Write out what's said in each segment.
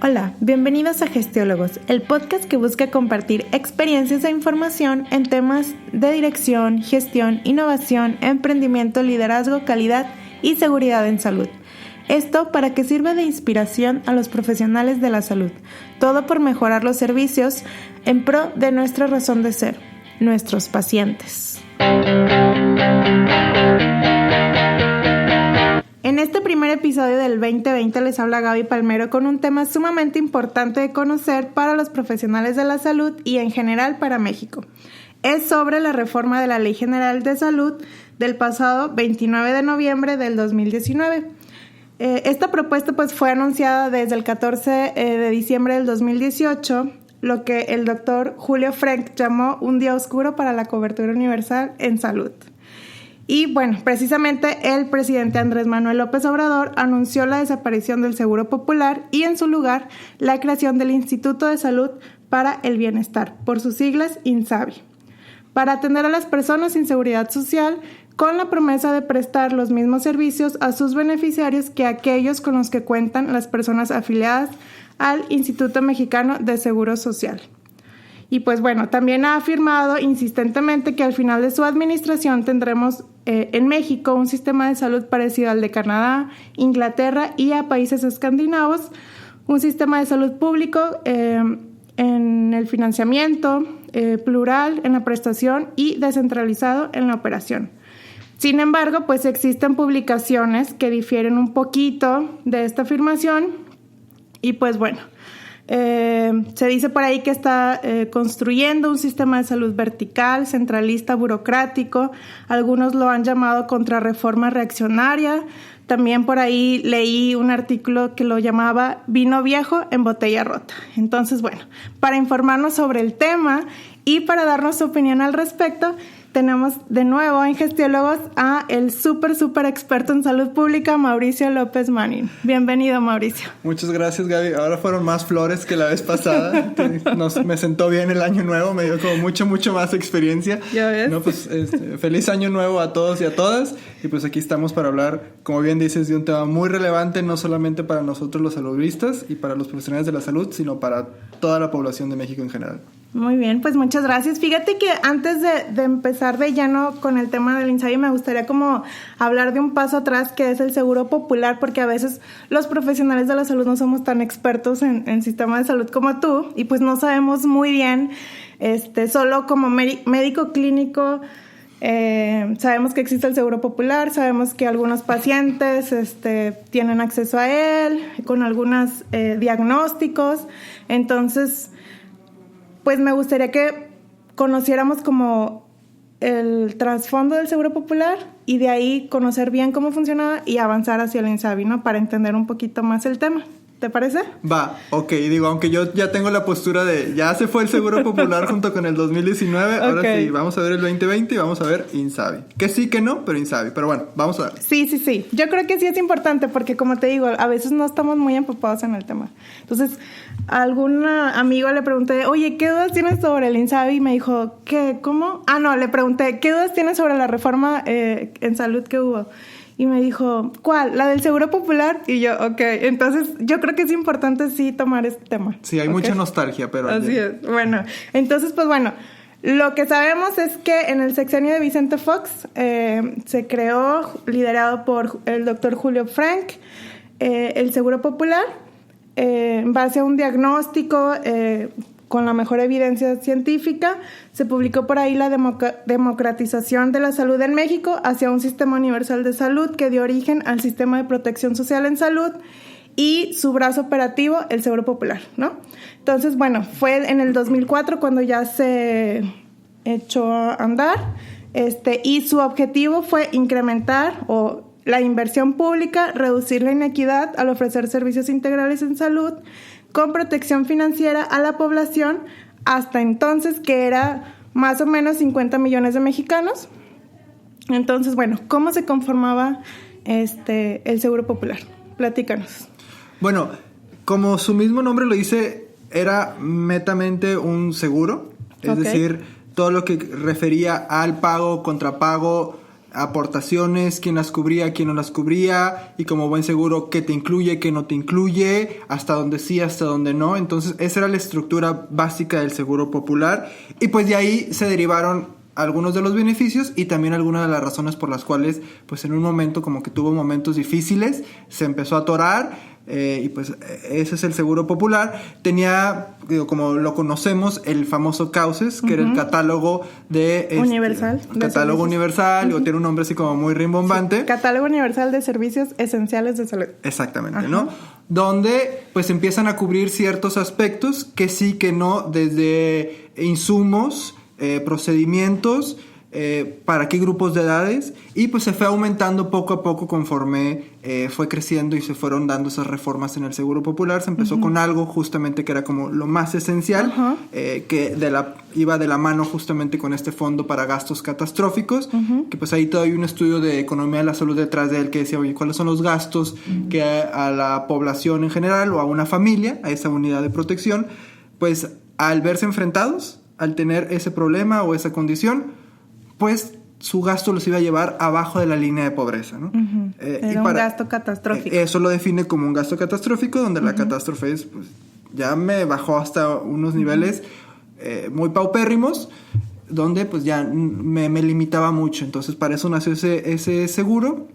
Hola, bienvenidos a Gestiólogos, el podcast que busca compartir experiencias e información en temas de dirección, gestión, innovación, emprendimiento, liderazgo, calidad y seguridad en salud. Esto para que sirva de inspiración a los profesionales de la salud, todo por mejorar los servicios en pro de nuestra razón de ser, nuestros pacientes. En este primer episodio del 2020 les habla Gaby Palmero con un tema sumamente importante de conocer para los profesionales de la salud y en general para México. Es sobre la reforma de la Ley General de Salud del pasado 29 de noviembre del 2019. Esta propuesta fue anunciada desde el 14 de diciembre del 2018, lo que el doctor Julio Frenk llamó un día oscuro para la cobertura universal en salud. Y bueno, precisamente el presidente Andrés Manuel López Obrador anunció la desaparición del Seguro Popular y en su lugar la creación del Instituto de Salud para el Bienestar, por sus siglas INSABI, para atender a las personas sin seguridad social con la promesa de prestar los mismos servicios a sus beneficiarios que aquellos con los que cuentan las personas afiliadas al Instituto Mexicano de Seguro Social. Y también ha afirmado insistentemente que al final de su administración tendremos en México un sistema de salud parecido al de Canadá, Inglaterra y a países escandinavos, un sistema de salud público en el financiamiento, plural en la prestación y descentralizado en la operación. Sin embargo, existen publicaciones que difieren un poquito de esta afirmación y se dice por ahí que está construyendo un sistema de salud vertical, centralista, burocrático. Algunos lo han llamado contrarreforma reaccionaria. También por ahí leí un artículo que lo llamaba vino viejo en botella rota. Entonces, para informarnos sobre el tema y para darnos su opinión al respecto, tenemos de nuevo en Gestiólogos a el súper experto en salud pública, Mauricio López Manin. Bienvenido, Mauricio. Muchas gracias, Gaby. Ahora fueron más flores que la vez pasada. Me sentó bien el año nuevo, me dio como mucho más experiencia. ¿Ya ves? No, feliz año nuevo a todos y a todas. Y aquí estamos para hablar, como bien dices, de un tema muy relevante, no solamente para nosotros los saludistas y para los profesionales de la salud, sino para toda la población de México en general. Muy bien, muchas gracias. Fíjate que antes de empezar de lleno con el tema del INSABI, me gustaría como hablar de un paso atrás, que es el Seguro Popular, porque a veces los profesionales de la salud no somos tan expertos en sistema de salud como tú, y no sabemos muy bien, solo como médico clínico, sabemos que existe el Seguro Popular, sabemos que algunos pacientes tienen acceso a él, con algunos diagnósticos. Entonces me gustaría que conociéramos como el trasfondo del Seguro Popular y de ahí conocer bien cómo funcionaba y avanzar hacia el INSABI, ¿no? Para entender un poquito más el tema. ¿Te parece? Va, ok. Aunque yo ya tengo la postura de ya se fue el Seguro Popular junto con el 2019, okay. Ahora sí, vamos a ver el 2020 y vamos a ver INSABI. Que sí, que no, pero INSABI. Pero bueno, vamos a ver. Sí. Yo creo que sí es importante porque, como te digo, a veces no estamos muy empapados en el tema. Entonces, a algún amigo le pregunté, oye, ¿qué dudas tienes sobre el INSABI? Y me dijo, ¿qué? ¿Cómo? Le pregunté, ¿qué dudas tienes sobre la reforma en salud que hubo? Y me dijo, ¿cuál? ¿La del Seguro Popular? Y yo, ok. Entonces, yo creo que es importante sí tomar este tema. Sí, hay mucha nostalgia, pero... Así es. Bueno, entonces, lo que sabemos es que en el sexenio de Vicente Fox se creó, liderado por el doctor Julio Frenk, el Seguro Popular, en base a un diagnóstico con la mejor evidencia científica. Se publicó por ahí la democratización de la salud en México hacia un sistema universal de salud que dio origen al sistema de protección social en salud y su brazo operativo, el Seguro Popular, ¿no? Entonces, fue en el 2004 cuando ya se echó a andar, y su objetivo fue incrementar la inversión pública, reducir la inequidad al ofrecer servicios integrales en salud con protección financiera a la población, hasta entonces que era más o menos 50 millones de mexicanos. Entonces, ¿cómo se conformaba el Seguro Popular? Platícanos. Bueno, como su mismo nombre lo dice, era netamente un seguro, es decir, todo lo que refería al pago, contrapago, aportaciones, quién las cubría, quién no las cubría, y como buen seguro, qué te incluye, qué no te incluye, hasta dónde sí, hasta dónde no. Entonces esa era la estructura básica del seguro popular, y pues de ahí se derivaron algunos de los beneficios y también algunas de las razones por las cuales pues en un momento como que tuvo momentos difíciles, se empezó a atorar. Y pues ese es el seguro popular. Tenía, como lo conocemos, el famoso CAUSES, que era el catálogo de universal, catálogo universal, o tiene un nombre así como muy rimbombante. Sí, catálogo universal de servicios esenciales de salud. Exactamente, ¿no? Donde pues empiezan a cubrir ciertos aspectos, que sí, que no, desde insumos, procedimientos, para qué grupos de edades, y pues se fue aumentando poco a poco conforme fue creciendo y se fueron dando esas reformas en el seguro popular. Se empezó con algo justamente que era como lo más esencial, que iba de la mano justamente con este fondo para gastos catastróficos, que pues ahí todavía hay un estudio de economía de la salud detrás de él que decía, oye, ¿cuáles son los gastos que a la población en general o a una familia, a esa unidad de protección, pues al verse enfrentados, al tener ese problema o esa condición, pues su gasto los iba a llevar abajo de la línea de pobreza, ¿no? Era un gasto catastrófico. Eso lo define como un gasto catastrófico, donde la catástrofe es, pues, ya me bajó hasta unos niveles muy paupérrimos, donde pues ya me limitaba mucho. Entonces para eso nació ese seguro,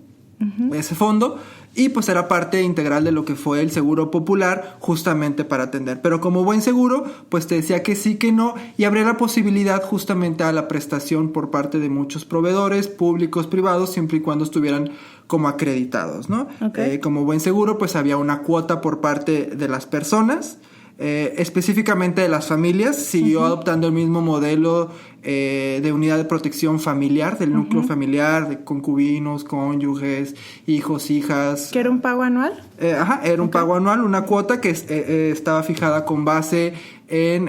ese fondo, y pues era parte integral de lo que fue el seguro popular, justamente para atender. Pero como buen seguro, pues te decía que sí, que no, y abría la posibilidad justamente a la prestación por parte de muchos proveedores públicos, privados, siempre y cuando estuvieran como acreditados, ¿no? Okay. Como buen seguro, pues había una cuota por parte de las personas, específicamente de las familias. Siguió adoptando el mismo modelo de unidad de protección familiar, del núcleo familiar, de concubinos, cónyuges, hijos, hijas. ¿Que era un pago anual? Era un pago anual, una cuota que estaba fijada con base en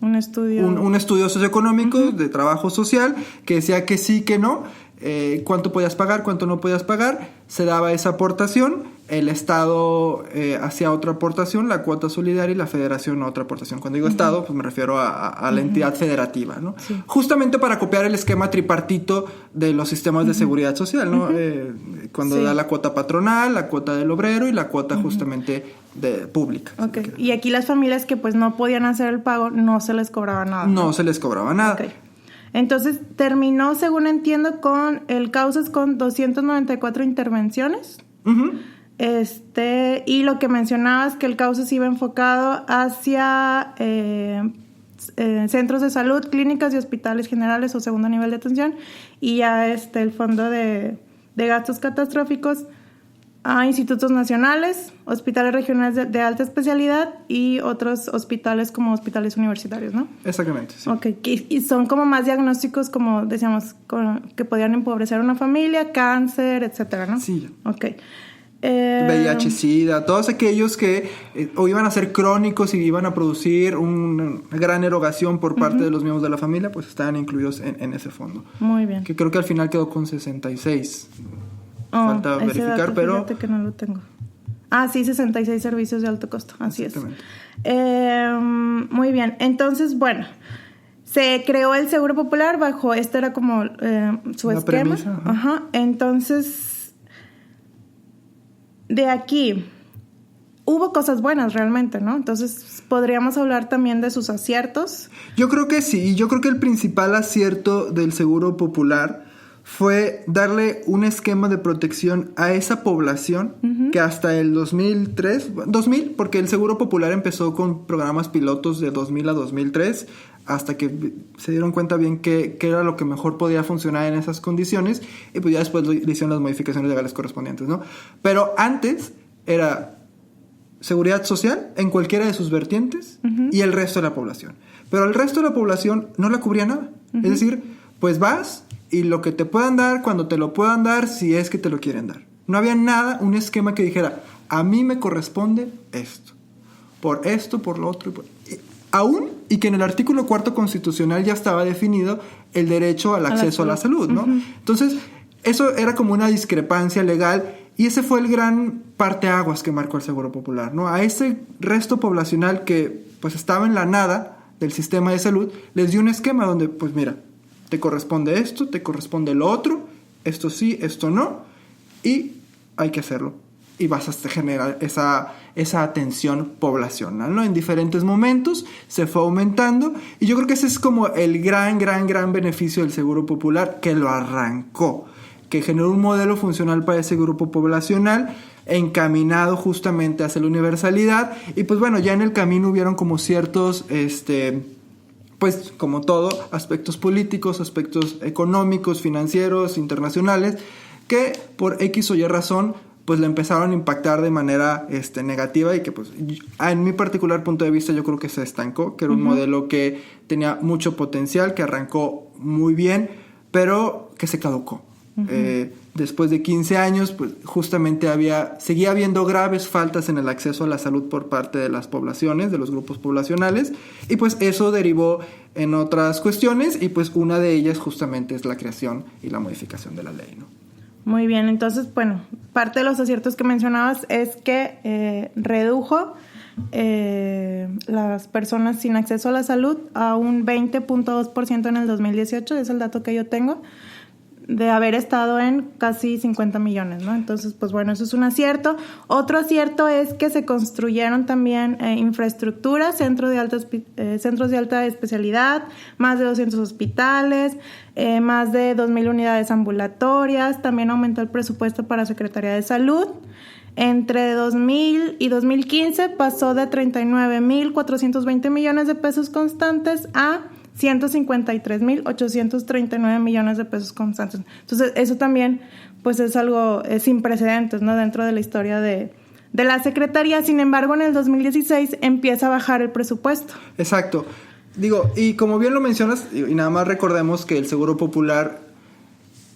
un estudio socioeconómico de trabajo social, que decía que sí, que no, cuánto podías pagar, cuánto no podías pagar. Se daba esa aportación, el Estado hacía otra aportación, la cuota solidaria, y la Federación otra aportación. Cuando digo Estado, pues me refiero a la entidad federativa, ¿no? Sí. Justamente para copiar el esquema tripartito de los sistemas de seguridad social, ¿no? Cuando da la cuota patronal, la cuota del obrero y la cuota justamente pública. Okay. Y aquí las familias que pues no podían hacer el pago, no se les cobraba nada. No se les cobraba nada. Okay. Entonces terminó, según entiendo, con el CAUSES con 294 intervenciones. Y lo que mencionabas, que el CAUSES iba enfocado hacia centros de salud, clínicas y hospitales generales o segundo nivel de atención, y ya el fondo de gastos catastróficos a institutos nacionales, hospitales regionales de alta especialidad y otros hospitales como hospitales universitarios, ¿no? Exactamente, sí. Okay. Y son como más diagnósticos, como decíamos, que podían empobrecer a una familia, cáncer, etcétera, ¿no? Sí. Okay. VIH, SIDA, todos aquellos que o iban a ser crónicos y iban a producir una gran erogación por parte de los miembros de la familia, pues estaban incluidos en ese fondo. Muy bien. Que creo que al final quedó con 66. Falta verificar, dato, pero... Fíjate que no lo tengo. Sí, 66 servicios de alto costo, así es. Muy bien, entonces, bueno, se creó el Seguro Popular bajo, era como su la esquema. Premisa, Entonces, de aquí hubo cosas buenas realmente, ¿no? Entonces, podríamos hablar también de sus aciertos. Yo creo que sí, yo creo que el principal acierto del Seguro Popular fue darle un esquema de protección a esa población que hasta el 2000, porque el Seguro Popular empezó con programas pilotos de 2000 a 2003, hasta que se dieron cuenta bien que era lo que mejor podía funcionar en esas condiciones, y pues ya después le hicieron las modificaciones legales correspondientes, ¿no? Pero antes era seguridad social en cualquiera de sus vertientes y el resto de la población. Pero el resto de la población no la cubría nada. Es decir, pues vas y lo que te puedan dar, cuando te lo puedan dar, si es que te lo quieren dar. No había nada, un esquema que dijera, a mí me corresponde esto, por lo otro. Aún, y que en el artículo 4 constitucional ya estaba definido el derecho al acceso a la salud, ¿no? Entonces, eso era como una discrepancia legal, y ese fue el gran parteaguas que marcó el Seguro Popular, ¿no? A ese resto poblacional que pues estaba en la nada del sistema de salud, les dio un esquema donde, pues mira, te corresponde esto, te corresponde lo otro, esto sí, esto no, y hay que hacerlo. Y vas a generar esa atención poblacional, ¿no? En diferentes momentos se fue aumentando, y yo creo que ese es como el gran beneficio del Seguro Popular, que lo arrancó, que generó un modelo funcional para ese grupo poblacional, encaminado justamente hacia la universalidad. Y pues bueno, ya en el camino hubieron como ciertos, pues como todo, aspectos políticos, aspectos económicos, financieros, internacionales, que por X o Y razón pues le empezaron a impactar de manera negativa, y que pues en mi particular punto de vista yo creo que se estancó, que era un modelo que tenía mucho potencial, que arrancó muy bien, pero que se caducó. Después de 15 años, pues justamente seguía habiendo graves faltas en el acceso a la salud por parte de las poblaciones, de los grupos poblacionales, y pues eso derivó en otras cuestiones, y pues una de ellas justamente es la creación y la modificación de la ley, ¿no? Muy bien, entonces, bueno, parte de los aciertos que mencionabas es que redujo las personas sin acceso a la salud a un 20.2% en el 2018, es el dato que yo tengo, de haber estado en casi 50 millones, ¿no? Entonces, pues bueno, eso es un acierto. Otro acierto es que se construyeron también infraestructuras, centros de alta especialidad, más de 200 hospitales, más de 2,000 unidades ambulatorias. También aumentó el presupuesto para Secretaría de Salud. Entre 2000 y 2015 pasó de 39,420 millones de pesos constantes a 153,839 millones de pesos constantes. Entonces, eso también, pues, es algo sin precedentes, ¿no? Dentro de la historia de la Secretaría. Sin embargo, en el 2016 empieza a bajar el presupuesto. Exacto. Digo, y como bien lo mencionas, y nada más recordemos que el Seguro Popular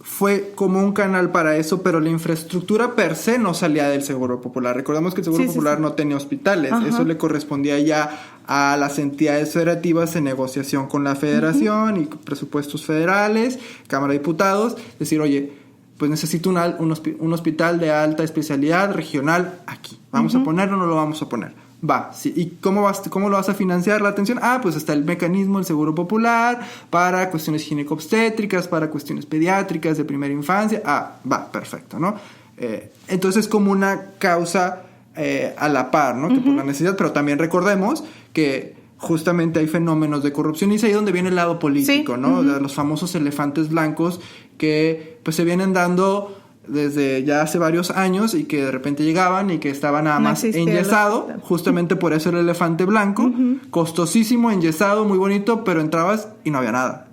fue como un canal para eso, pero la infraestructura per se no salía del Seguro Popular. Recordemos que el Seguro Popular no tenía hospitales. Ajá. Eso le correspondía ya a las entidades federativas en negociación con la federación y presupuestos federales, Cámara de Diputados. Decir, oye, pues necesito un hospital de alta especialidad regional aquí. ¿Vamos a ponerlo o no lo vamos a poner? Va, sí. ¿Y cómo lo vas a financiar la atención? Pues está el mecanismo del Seguro Popular para cuestiones gineco-obstétricas, para cuestiones pediátricas de primera infancia. Va, perfecto, ¿no? Entonces es como una causa a la par, ¿no? Que por la necesidad, pero también recordemos que justamente hay fenómenos de corrupción, y es ahí donde viene el lado político, sí. ¿No? Los famosos elefantes blancos que pues se vienen dando desde ya hace varios años, y que de repente llegaban y que estaban nada más enyesado, justamente por eso el elefante blanco, costosísimo, enyesado, muy bonito, pero entrabas y no había nada.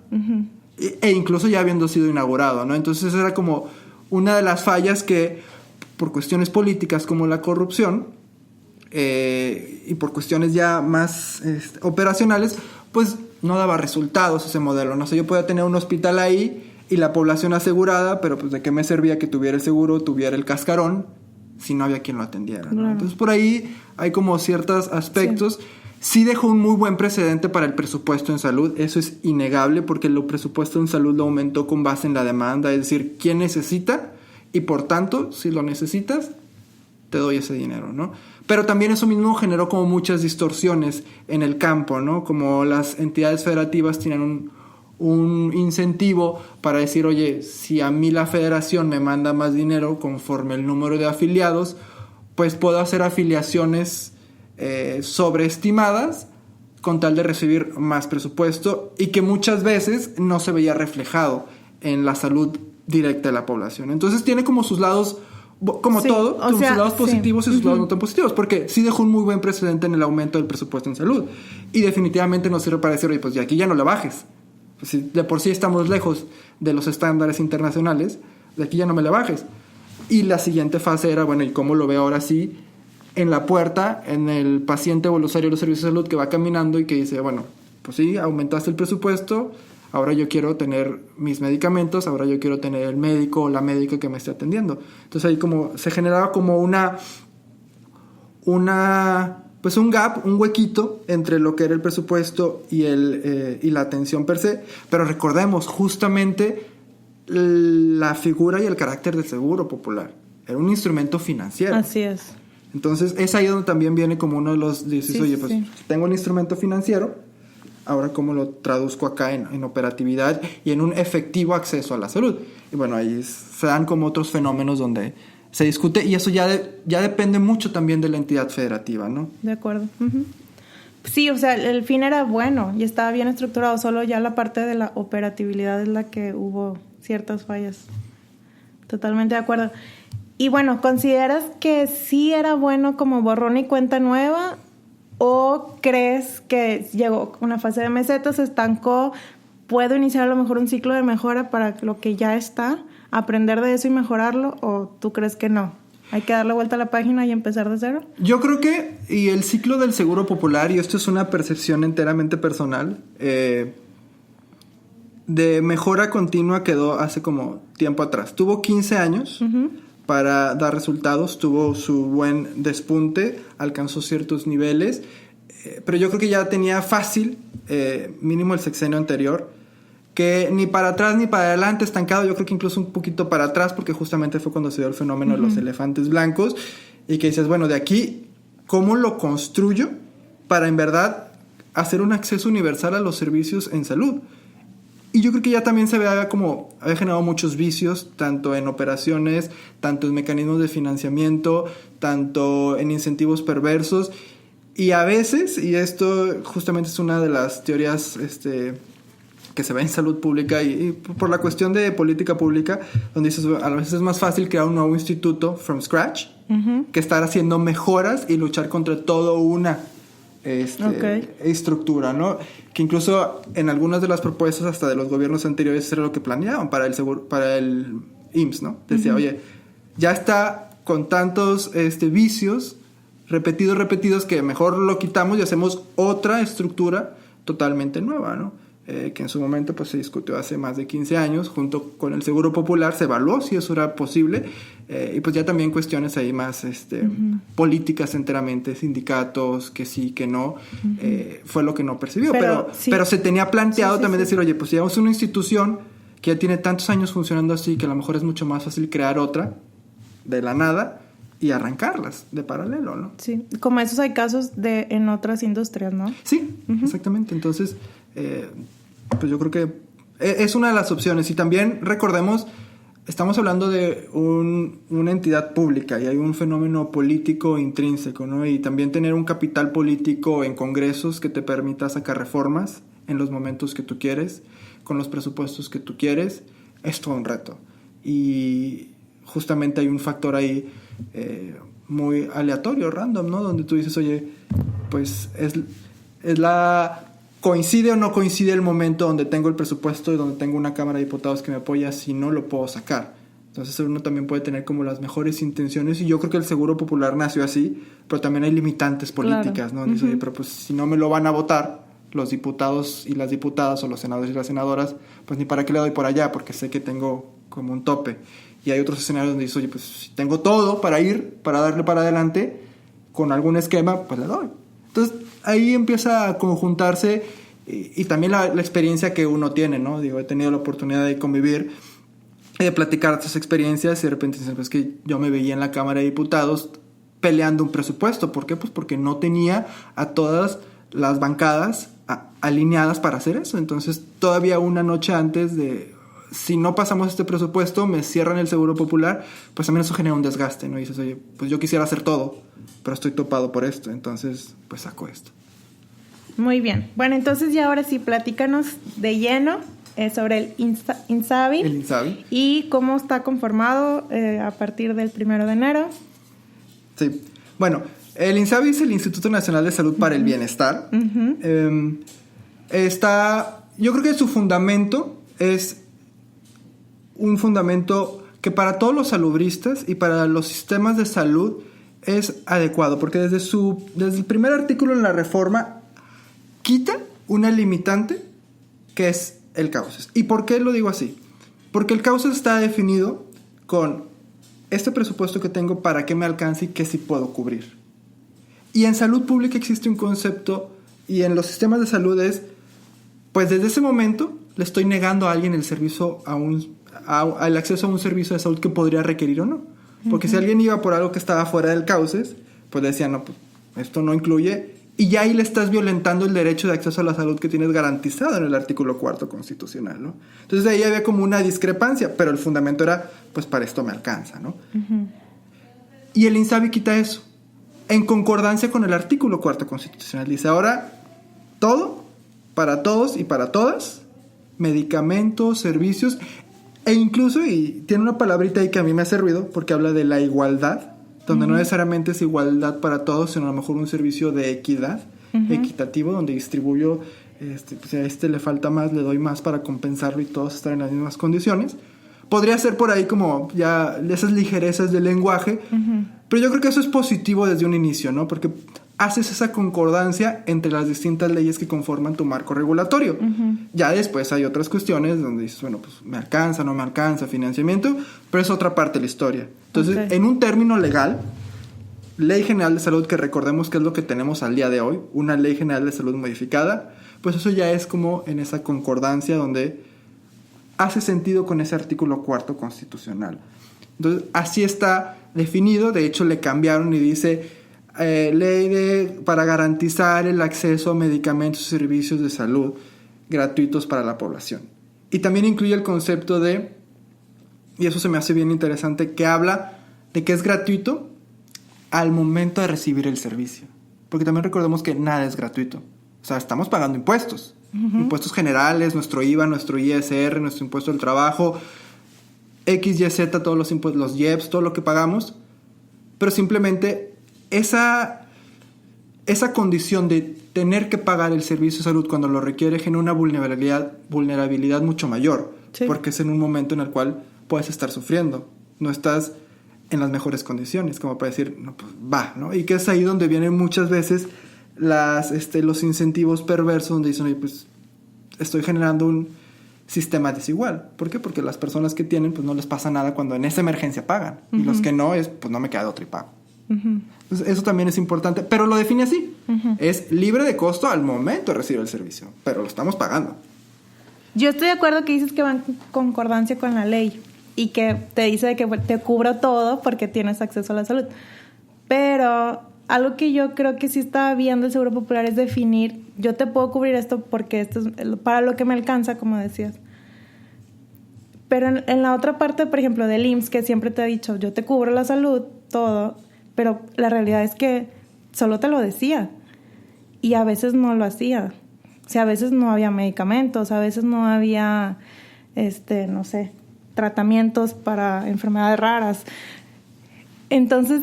E incluso ya habiendo sido inaugurado, ¿no? Entonces era como una de las fallas que, por cuestiones políticas como la corrupción, y por cuestiones ya más operacionales, pues no daba resultados ese modelo, ¿no? O sea, yo podía tener un hospital ahí y la población asegurada, pero pues de qué me servía que tuviera el seguro, tuviera el cascarón, si no había quien lo atendiera, ¿no? Entonces por ahí hay como ciertos aspectos. Sí dejó un muy buen precedente para el presupuesto en salud, eso es innegable, porque el presupuesto en salud lo aumentó con base en la demanda, es decir, quién necesita, y por tanto, si lo necesitas, te doy ese dinero, ¿no? Pero también eso mismo generó como muchas distorsiones en el campo, ¿no? Como las entidades federativas tienen un incentivo para decir, oye, si a mí la federación me manda más dinero conforme el número de afiliados, pues puedo hacer afiliaciones sobreestimadas con tal de recibir más presupuesto, y que muchas veces no se veía reflejado en la salud directa de la población. Entonces tiene como sus lados, como todo, como sus lados positivos y sus lados no tan positivos, porque sí dejó un muy buen precedente en el aumento del presupuesto en salud, y definitivamente nos sirve para decir, oye, pues de aquí ya no le bajes. Pues si de por sí estamos lejos de los estándares internacionales, de aquí ya no me le bajes. Y la siguiente fase era, bueno, ¿y cómo lo veo ahora sí? En la puerta, en el paciente voluntario de los servicios de salud que va caminando y que dice, bueno, pues sí, aumentaste el presupuesto, ahora yo quiero tener mis medicamentos, ahora yo quiero tener el médico o la médica que me esté atendiendo. Entonces ahí como se generaba como pues un gap, un huequito entre lo que era el presupuesto y la atención per se. Pero recordemos justamente la figura y el carácter del Seguro Popular. Era un instrumento financiero. Así es. Entonces es ahí donde también viene como uno de los... Dices, oye, pues tengo un instrumento financiero, ahora cómo lo traduzco acá en operatividad y en un efectivo acceso a la salud. Y bueno, ahí se dan como otros fenómenos donde se discute, y eso ya depende mucho también de la entidad federativa, ¿no? De acuerdo. Uh-huh. Sí, o sea, el fin era bueno y estaba bien estructurado, solo ya la parte de la operatividad es la que hubo ciertas fallas. Totalmente de acuerdo. Y bueno, ¿consideras que sí era bueno como borrón y cuenta nueva? ¿O crees que llegó una fase de meseta, se estancó, puedo iniciar a lo mejor un ciclo de mejora para lo que ya está, aprender de eso y mejorarlo? ¿O tú crees que no? ¿Hay que darle vuelta a la página y empezar de cero? Yo creo que, y el ciclo del Seguro Popular, y esto es una percepción enteramente personal, de mejora continua quedó hace como tiempo atrás. Tuvo 15 años para dar resultados, tuvo su buen despunte, alcanzó ciertos niveles, pero yo creo que ya tenía fácil, mínimo el sexenio anterior, que ni para atrás ni para adelante estancado, yo creo que incluso un poquito para atrás, porque justamente fue cuando se dio el fenómeno de los elefantes blancos, y que dices, bueno, de aquí, ¿cómo lo construyo para en verdad hacer un acceso universal a los servicios en salud? Y yo creo que ya también se había generado muchos vicios, tanto en operaciones, tanto en mecanismos de financiamiento, tanto en incentivos perversos. Y a veces, y esto justamente es una de las teorías que se ve en salud pública y por la cuestión de política pública, donde dices, a veces es más fácil crear un nuevo instituto from scratch que estar haciendo mejoras y luchar contra toda una estructura, ¿no? Que incluso en algunas de las propuestas hasta de los gobiernos anteriores era lo que planeaban para el IMSS, ¿no? Decía, oye, ya está con tantos vicios repetidos que mejor lo quitamos y hacemos otra estructura totalmente nueva, ¿no? Que en su momento pues se discutió hace más de 15 años junto con el Seguro Popular, se evaluó si eso era posible, y pues ya también cuestiones ahí más políticas enteramente, sindicatos, que sí, que no, fue lo que no percibió, pero se tenía planteado también decir, oye, pues si llevamos una institución que ya tiene tantos años funcionando así, que a lo mejor es mucho más fácil crear otra de la nada y arrancarlas de paralelo, ¿no? Sí, como esos hay casos en otras industrias, ¿no? Sí, exactamente, entonces pues yo creo que es una de las opciones. Y también recordemos, estamos hablando de una entidad pública y hay un fenómeno político intrínseco, ¿no? Y también tener un capital político en congresos que te permita sacar reformas en los momentos que tú quieres, con los presupuestos que tú quieres, es todo un reto. Y justamente hay un factor ahí muy aleatorio, random, ¿no? Donde tú dices, oye, pues es la... ¿Coincide o no coincide el momento donde tengo el presupuesto y donde tengo una Cámara de Diputados que me apoya? Si no, lo puedo sacar. Entonces uno también puede tener como las mejores intenciones, y yo creo que el Seguro Popular nació así, pero también hay limitantes políticas, ¿no? Dice, oye, pero pues si no me lo van a votar los diputados y las diputadas o los senadores y las senadoras, pues ni para qué le doy por allá, porque sé que tengo como un tope. Y hay otros escenarios donde dices, oye, pues si tengo todo para darle para adelante con algún esquema, pues le doy. Entonces ahí empieza a conjuntarse y también la experiencia que uno tiene, ¿no? Digo, he tenido la oportunidad de convivir, de platicar estas experiencias, y de repente dicen, pues que yo me veía en la Cámara de Diputados peleando un presupuesto. ¿Por qué? Pues porque no tenía a todas las bancadas alineadas para hacer eso. Entonces todavía una noche antes de... Si no pasamos este presupuesto, me cierran el Seguro Popular, pues también eso genera un desgaste, ¿no? Y dices, oye, pues yo quisiera hacer todo, pero estoy topado por esto, entonces pues saco esto. Muy bien. Bueno, entonces ya ahora sí, platícanos de lleno sobre el INSABI. El INSABI. Y cómo está conformado a partir del 1 de enero. Sí. Bueno, el INSABI es el Instituto Nacional de Salud para el Bienestar. Yo creo que su fundamento es un fundamento que para todos los salubristas y para los sistemas de salud es adecuado, porque desde el primer artículo en la reforma quita una limitante que es el CAUSES. ¿Y por qué lo digo así? Porque el CAUSES está definido con este presupuesto que tengo, para qué me alcanza y qué sí puedo cubrir. Y en salud pública existe un concepto, y en los sistemas de salud es, pues desde ese momento le estoy negando a alguien el servicio al acceso a un servicio de salud que podría requerir o no. Porque si alguien iba por algo que estaba fuera del CAUSES, pues le decían, no, pues esto no incluye, Y ya ahí le estás violentando el derecho de acceso a la salud que tienes garantizado en el artículo 4 constitucional, ¿no? Entonces ahí había como una discrepancia, pero el fundamento era, pues para esto me alcanza, ¿no? Uh-huh. Y el INSABI quita eso, en concordancia con el artículo 4 constitucional. Dice, ahora, todo, para todos y para todas, medicamentos, servicios, e incluso, y tiene una palabrita ahí que a mí me hace ruido, porque habla de la igualdad, donde no necesariamente es igualdad para todos, sino a lo mejor un servicio de equidad, equitativo, donde distribuyo, pues a este le falta más, le doy más para compensarlo y todos estar en las mismas condiciones. Podría ser por ahí como ya esas ligerezas del lenguaje, pero yo creo que eso es positivo desde un inicio, ¿no? Porque haces esa concordancia entre las distintas leyes que conforman tu marco regulatorio. Ya después hay otras cuestiones donde dices, bueno, pues me alcanza, no me alcanza, financiamiento, pero es otra parte de la historia. Entonces, en un término legal, Ley General de Salud, que recordemos que es lo que tenemos al día de hoy, una Ley General de Salud modificada, pues eso ya es como en esa concordancia donde hace sentido con ese artículo 4 constitucional. Entonces, así está definido. De hecho, le cambiaron y dice para garantizar el acceso a medicamentos y servicios de salud gratuitos para la población. Y también incluye el concepto de, y eso se me hace bien interesante, que habla de que es gratuito al momento de recibir el servicio. Porque también recordemos que nada es gratuito. O sea, estamos pagando impuestos. Impuestos generales, nuestro IVA, nuestro ISR, nuestro impuesto del trabajo, X, Y, Z, todos los impuestos, los IEPS, todo lo que pagamos. Pero simplemente esa condición de tener que pagar el servicio de salud cuando lo requiere genera una vulnerabilidad mucho mayor. Sí. Porque es en un momento en el cual puedes estar sufriendo. No estás en las mejores condiciones, como para decir, no, pues va, ¿no? Y que es ahí donde vienen muchas veces los incentivos perversos, donde dicen, oye, pues estoy generando un sistema desigual. ¿Por qué? Porque las personas que tienen, pues no les pasa nada cuando en esa emergencia pagan. Y los que no, pues no me queda de otro y pago. Entonces, eso también es importante, pero lo define así. Es libre de costo al momento de recibir el servicio, pero lo estamos pagando. Yo estoy de acuerdo que dices que va en concordancia con la ley y que te dice que te cubro todo porque tienes acceso a la salud. Pero algo que yo creo que sí está viendo el Seguro Popular es definir, yo te puedo cubrir esto porque esto es para lo que me alcanza, como decías. Pero en la otra parte, por ejemplo, del IMSS, que siempre te ha dicho, yo te cubro la salud, todo, pero la realidad es que solo te lo decía y a veces no lo hacía. O sea, a veces no había medicamentos, a veces no había, no sé, tratamientos para enfermedades raras. Entonces,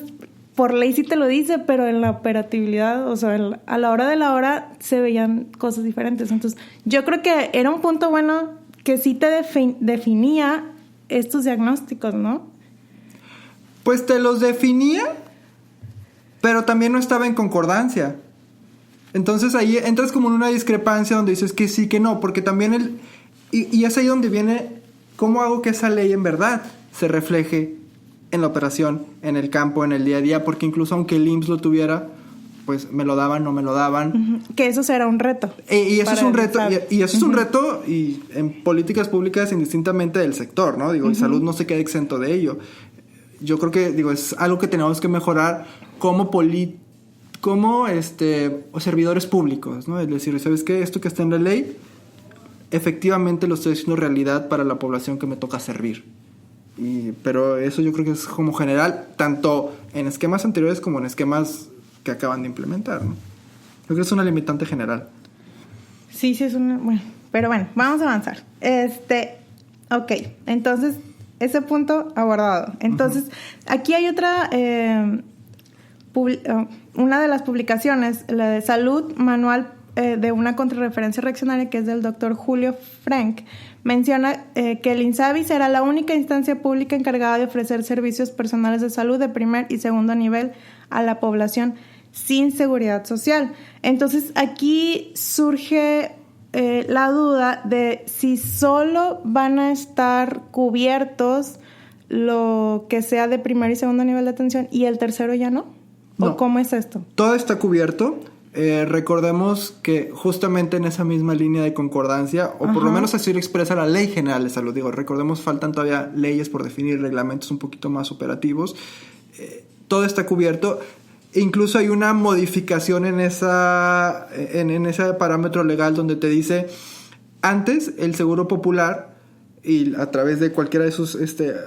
por ley sí te lo dice, pero en la operatividad, o sea, a la hora de la hora se veían cosas diferentes. Entonces, yo creo que era un punto bueno que sí te definía estos diagnósticos, ¿no? Pues te los definía, pero también no estaba en concordancia. Entonces ahí entras como en una discrepancia donde dices que sí, que no, porque también y es ahí donde viene cómo hago que esa ley en verdad se refleje en la operación, en el campo, en el día a día, porque incluso aunque el IMSS lo tuviera, pues me lo daban, no me lo daban. Que eso será un reto. Y eso es un reto, y eso es un reto y en políticas públicas indistintamente del sector, ¿no? Digo, y salud no se queda exento de ello. Yo creo que, es algo que tenemos que mejorar como servidores públicos, ¿no? Es decir, ¿sabes qué? Esto que está en la ley, efectivamente lo estoy haciendo realidad para la población que me toca servir. Pero eso yo creo que es como general, tanto en esquemas anteriores como en esquemas que acaban de implementar, ¿no? Creo que es una limitante general. Sí, es una... Bueno, pero bueno, vamos a avanzar. Ok, entonces, ese punto abordado. Entonces, aquí hay otra... una de las publicaciones, la de Salud, Manual de una contrarreferencia reaccionaria, que es del doctor Julio Frank, menciona que el INSABI será la única instancia pública encargada de ofrecer servicios personales de salud de primer y segundo nivel a la población sin seguridad social. Entonces, aquí surge la duda de si solo van a estar cubiertos lo que sea de primer y segundo nivel de atención y el tercero ya no. ¿O no, cómo es esto? Todo está cubierto. Recordemos que justamente en esa misma línea de concordancia, o por lo menos así lo expresa la Ley General de Salud. Digo, recordemos, faltan todavía leyes por definir, reglamentos un poquito más operativos. Todo está cubierto. E incluso hay una modificación en ese parámetro legal donde te dice, antes el Seguro Popular, y a través de cualquiera de sus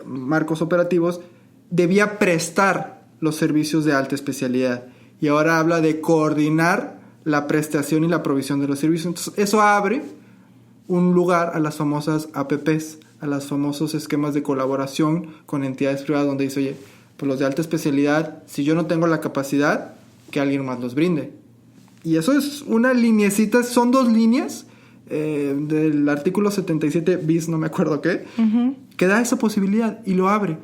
marcos operativos, debía prestar los servicios de alta especialidad. Y ahora habla de coordinar la prestación y la provisión de los servicios. Entonces, eso abre un lugar a las famosas APPs, a los famosos esquemas de colaboración con entidades privadas, donde dice, oye, pues los de alta especialidad, si yo no tengo la capacidad, que alguien más los brinde. Y eso es una lineecita, son 2 líneas del artículo 77 bis, no me acuerdo qué, que da esa posibilidad y lo abre.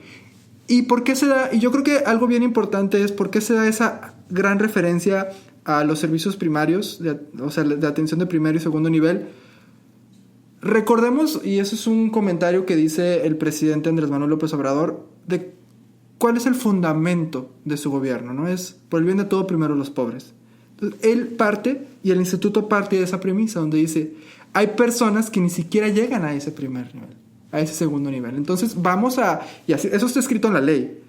¿Y por qué se da? Y yo creo que algo bien importante es por qué se da esa gran referencia a los servicios primarios, o sea, de atención de primer y segundo nivel. Recordemos, y eso es un comentario que dice el presidente Andrés Manuel López Obrador, de cuál es el fundamento de su gobierno, ¿no? Es por el bien de todo, primero los pobres. Entonces, él parte, y el instituto parte de esa premisa, donde dice, hay personas que ni siquiera llegan a ese primer nivel, a ese segundo nivel. Entonces vamos a, y así, eso está escrito en la ley,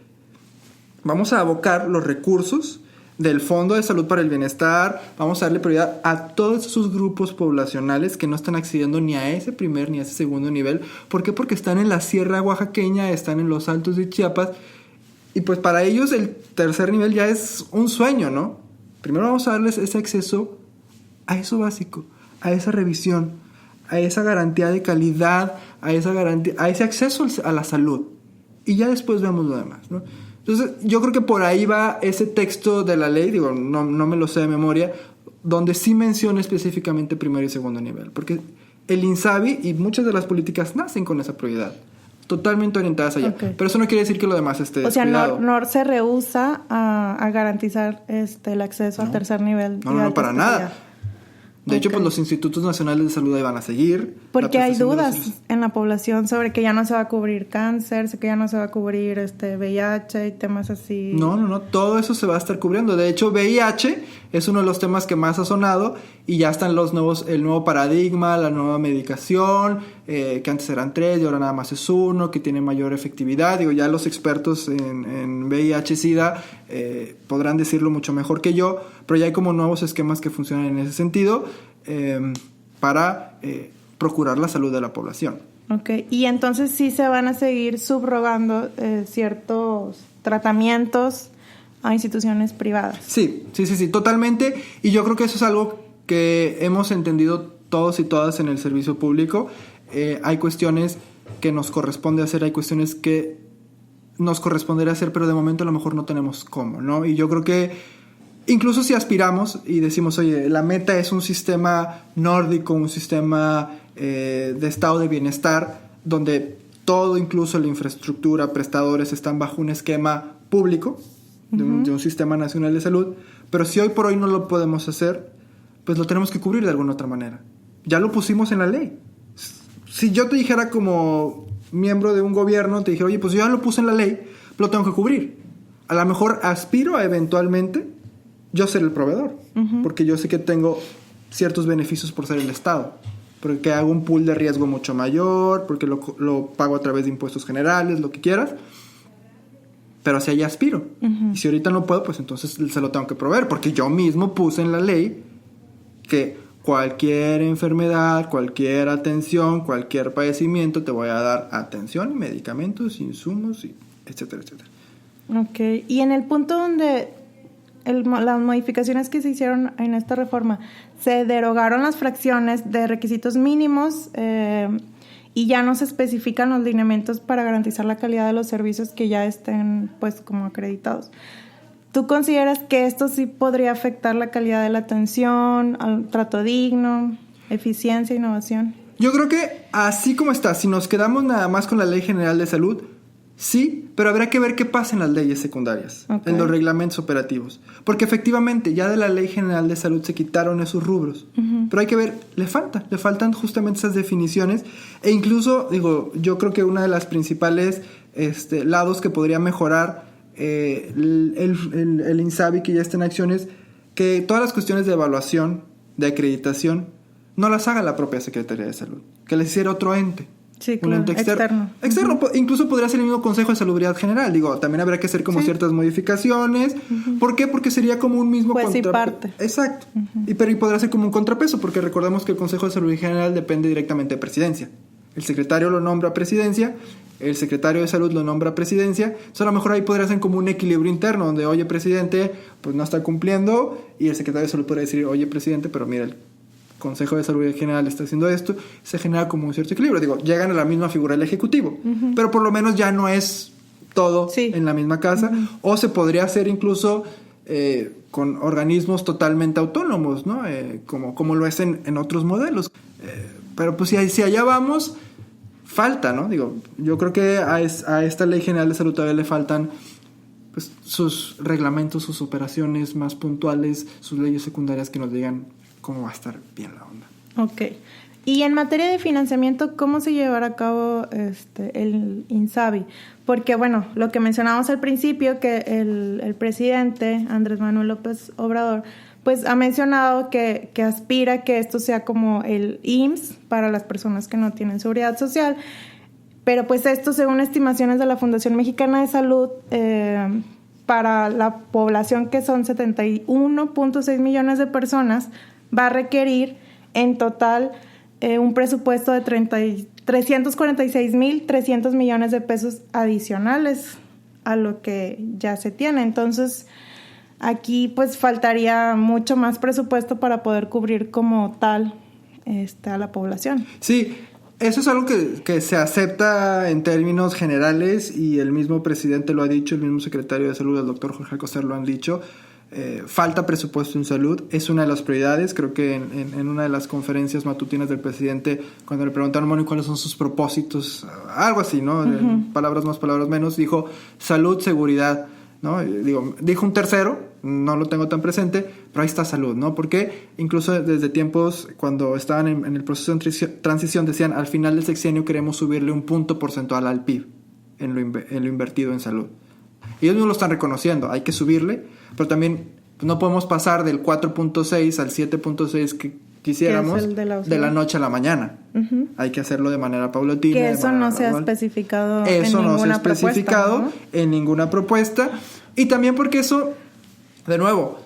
vamos a abocar los recursos del Fondo de Salud para el Bienestar, vamos a darle prioridad a todos esos grupos poblacionales que no están accediendo ni a ese primer ni a ese segundo nivel. ¿Por qué? Porque están en la sierra oaxaqueña, están en los altos de Chiapas, y pues para ellos el tercer nivel ya es un sueño, ¿no? Primero vamos a darles ese acceso a eso básico, a esa revisión, a esa garantía de calidad, a ese acceso a la salud. Y ya después vemos lo demás, ¿no? Entonces, yo creo que por ahí va ese texto de la ley, digo, no me lo sé de memoria, donde sí menciona específicamente primer y segundo nivel. Porque el INSABI y muchas de las políticas nacen con esa prioridad, totalmente orientadas allá. Okay. Pero eso no quiere decir que lo demás esté descuidado. O sea, NOR se rehúsa a garantizar el acceso al tercer nivel. No, para nada. De hecho, pues los institutos nacionales de salud ahí van a seguir. Porque hay dudas en la población sobre que ya no se va a cubrir cáncer, que ya no se va a cubrir VIH y temas así. No, todo eso se va a estar cubriendo. De hecho, VIH es uno de los temas que más ha sonado y ya están el nuevo paradigma, la nueva medicación, que antes eran 3 y ahora nada más es 1, que tiene mayor efectividad. Digo, ya los expertos en VIH-Sida podrán decirlo mucho mejor que yo, pero ya hay como nuevos esquemas que funcionan en ese sentido para procurar la salud de la población. Ok, y entonces sí se van a seguir subrogando ciertos tratamientos a instituciones privadas. Sí, totalmente. Y yo creo que eso es algo que hemos entendido todos y todas en el servicio público. Hay cuestiones que nos corresponde hacer, hay cuestiones que nos correspondería hacer, pero de momento a lo mejor no tenemos cómo, ¿no? Y yo creo que incluso si aspiramos y decimos, oye, la meta es un sistema nórdico, un sistema de estado de bienestar, donde todo, incluso la infraestructura, prestadores, están bajo un esquema público de un sistema nacional de salud, pero si hoy por hoy no lo podemos hacer, pues lo tenemos que cubrir de alguna otra manera. Ya lo pusimos en la ley. Si yo te dijera como miembro de un gobierno, te dijera, oye, pues yo ya lo puse en la ley, lo tengo que cubrir. A lo mejor aspiro a eventualmente yo ser el proveedor, porque yo sé que tengo ciertos beneficios por ser el Estado, porque hago un pool de riesgo mucho mayor, porque lo pago a través de impuestos generales, lo que quieras, pero hacia allá aspiro. Y si ahorita no puedo, pues entonces se lo tengo que proveer, porque yo mismo puse en la ley que cualquier enfermedad, cualquier atención, cualquier padecimiento, te voy a dar atención, medicamentos, insumos, etcétera, etcétera. Ok, y en el punto donde las modificaciones que se hicieron en esta reforma, se derogaron las fracciones de requisitos mínimos y ya no se especifican los lineamientos para garantizar la calidad de los servicios que ya estén pues como acreditados. ¿Tú consideras que esto sí podría afectar la calidad de la atención, al trato digno, eficiencia, innovación? Yo creo que así como está, si nos quedamos nada más con la Ley General de Salud, sí, pero habrá que ver qué pasa en las leyes secundarias, en los reglamentos operativos. Porque efectivamente ya de la Ley General de Salud se quitaron esos rubros. Pero hay que ver, le faltan justamente esas definiciones. E incluso, yo creo que una de las principales lados que podría mejorar el INSABI, que ya está en acciones, que todas las cuestiones de evaluación, de acreditación, no las haga la propia Secretaría de Salud, que les hiciera otro ente. Sí, un claro, ente externo. Externo, incluso podría ser el mismo Consejo de Salubridad General. Digo, también habría que hacer como ciertas modificaciones. ¿Por qué? Porque sería como un mismo parte. Exacto. Y podría ser como un contrapeso, porque recordemos que el Consejo de Salubridad General depende directamente de Presidencia. El secretario lo nombra Presidencia, el secretario de Salud lo nombra Presidencia. Entonces a lo mejor ahí podría ser como un equilibrio interno, donde, oye, presidente, pues no está cumpliendo, y el secretario de Salud podría decir, oye, presidente, pero mira, el Consejo de Salud General está haciendo esto. Se genera como un cierto equilibrio. Digo, llegan a la misma figura del Ejecutivo, pero por lo menos ya no es todo en la misma casa. O se podría hacer incluso con organismos totalmente autónomos, ¿no? Como lo es en otros modelos. Pero pues si allá vamos, falta, ¿no? Digo, yo creo que a esta Ley General de Salud todavía le faltan pues sus reglamentos, sus operaciones más puntuales, sus leyes secundarias que nos digan cómo va a estar bien la onda. Ok. Y en materia de financiamiento, ¿cómo se llevará a cabo el INSABI? Porque, bueno, lo que mencionábamos al principio, que el presidente Andrés Manuel López Obrador, pues ha mencionado que aspira a que esto sea como el IMSS para las personas que no tienen seguridad social. Pero pues esto, según estimaciones de la Fundación Mexicana de Salud, para la población, que son 71.6 millones de personas, va a requerir en total un presupuesto de 346,300 millones de pesos adicionales a lo que ya se tiene. Entonces, aquí pues faltaría mucho más presupuesto para poder cubrir como tal a la población. Sí, eso es algo que se acepta en términos generales, y el mismo presidente lo ha dicho, el mismo secretario de Salud, el doctor Jorge Alcocer, lo han dicho. Falta presupuesto en salud, es una de las prioridades. Creo que en una de las conferencias matutinas del presidente, cuando le preguntaron, bueno, ¿cuáles son sus propósitos? Algo así, ¿no? Palabras más, palabras menos, dijo salud, seguridad, ¿no? Dijo un tercero, no lo tengo tan presente, pero ahí está salud, ¿no? Porque incluso desde tiempos cuando estaban en el proceso de transición decían, al final del sexenio queremos subirle un punto porcentual al PIB en lo invertido en salud. Y ellos mismos lo están reconociendo, hay que subirle, pero también no podemos pasar del 4.6 al 7.6 que quisiéramos de la noche a la mañana. Hay que hacerlo de manera paulatina. Que eso no se ha especificado en ninguna propuesta, ¿no? En ninguna propuesta. Y también porque eso, de nuevo,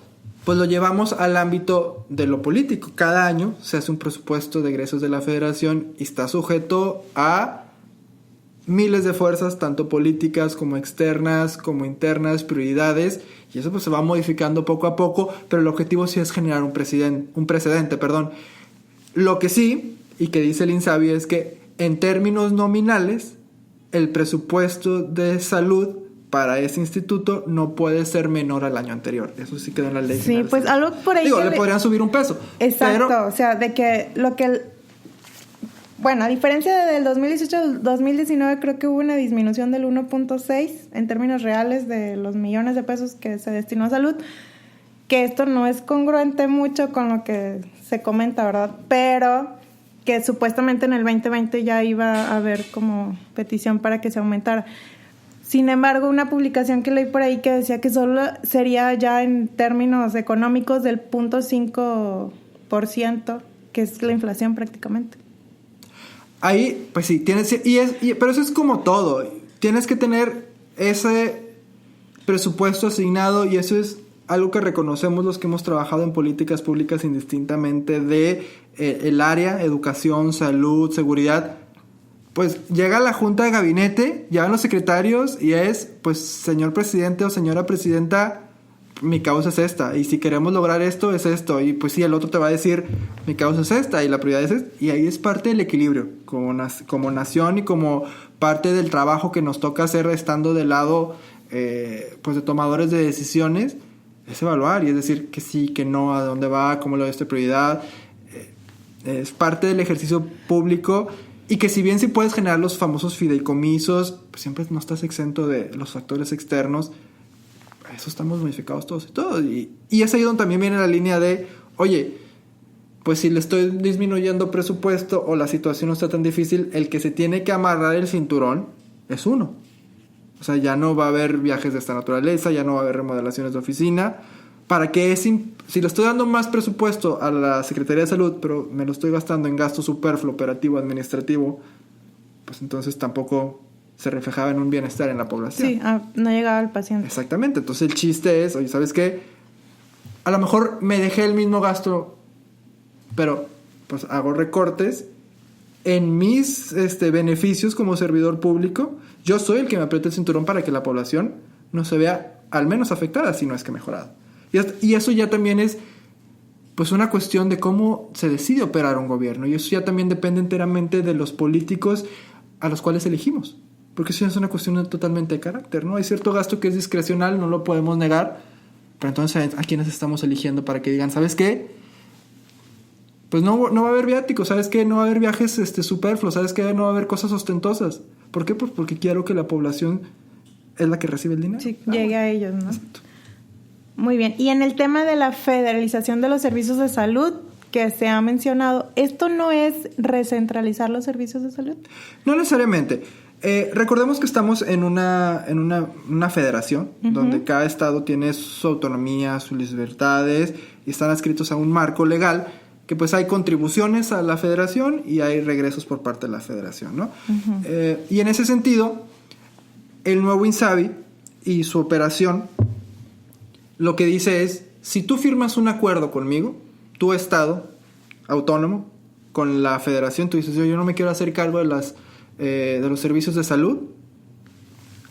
pues lo llevamos al ámbito de lo político. Cada año se hace un presupuesto de egresos de la Federación y está sujeto a miles de fuerzas, tanto políticas como externas, como internas, prioridades, y eso pues se va modificando poco a poco, pero el objetivo sí es generar un precedente. Lo que sí, y que dice el INSABI, es que en términos nominales, el presupuesto de salud para ese instituto no puede ser menor al año anterior. Eso sí queda en la ley. Sí, pues algo por ahí. Le podrían subir un peso. Exacto, pero, o sea, de que lo que... Bueno, a diferencia del 2018 al 2019, creo que hubo una disminución del 1.6 en términos reales de los millones de pesos que se destinó a salud, que esto no es congruente mucho con lo que se comenta, ¿verdad? Pero que supuestamente en el 2020 ya iba a haber como petición para que se aumentara. Sin embargo, una publicación que leí por ahí que decía que solo sería ya en términos económicos del 0.5%, que es la inflación prácticamente. Ahí, pues sí, pero eso es como todo. Tienes que tener ese presupuesto asignado, y eso es algo que reconocemos los que hemos trabajado en políticas públicas indistintamente de el área, educación, salud, seguridad. Pues llega la junta de gabinete, llegan los secretarios y es, pues, señor presidente o señora presidenta, mi causa es esta, y si queremos lograr esto, es esto, y pues sí, el otro te va a decir, mi causa es esta, y la prioridad es esta, y ahí es parte del equilibrio, como nación y como parte del trabajo que nos toca hacer estando del lado, pues, de tomadores de decisiones, es evaluar, y es decir, que sí, que no, a dónde va, cómo lo de esta prioridad, es parte del ejercicio público, y que si bien sí puedes generar los famosos fideicomisos, pues siempre no estás exento de los factores externos. Eso estamos modificados todos y todos. Y es ahí donde también viene la línea de, oye, pues si le estoy disminuyendo presupuesto o la situación no está tan difícil, el que se tiene que amarrar el cinturón es uno. O sea, ya no va a haber viajes de esta naturaleza, ya no va a haber remodelaciones de oficina. Para que si le estoy dando más presupuesto a la Secretaría de Salud, pero me lo estoy gastando en gasto superfluo, operativo, administrativo, pues entonces tampoco se reflejaba en un bienestar en la población. Sí, no llegaba al paciente. Exactamente. Entonces el chiste es, oye, ¿sabes qué? A lo mejor me dejé el mismo gasto, pero pues hago recortes en mis beneficios como servidor público. Yo soy el que me aprieta el cinturón para que la población no se vea al menos afectada, si no es que mejorada. Y eso ya también es pues una cuestión de cómo se decide operar un gobierno. Y eso ya también depende enteramente de los políticos a los cuales elegimos. Porque eso ya es una cuestión totalmente de carácter, ¿no? Hay cierto gasto que es discrecional, no lo podemos negar. Pero entonces, ¿a quiénes estamos eligiendo para que digan, ¿sabes qué? Pues no va a haber viáticos, ¿sabes qué? No va a haber viajes superfluos, ¿sabes qué? No va a haber cosas ostentosas. ¿Por qué? Pues porque quiero que la población es la que recibe el dinero. Sí, llegue a ellos, ¿no? Exacto. Muy bien. Y en el tema de la federalización de los servicios de salud que se ha mencionado, ¿esto no es recentralizar los servicios de salud? No necesariamente. Recordemos que estamos en una federación, uh-huh, donde cada estado tiene su autonomía, sus libertades, y están adscritos a un marco legal, que pues hay contribuciones a la federación y hay regresos por parte de la federación, ¿no? Uh-huh. Y en ese sentido, el nuevo INSABI y su operación lo que dice es, si tú firmas un acuerdo conmigo, tu estado autónomo, con la federación, tú dices, yo no me quiero hacer cargo de los servicios de salud,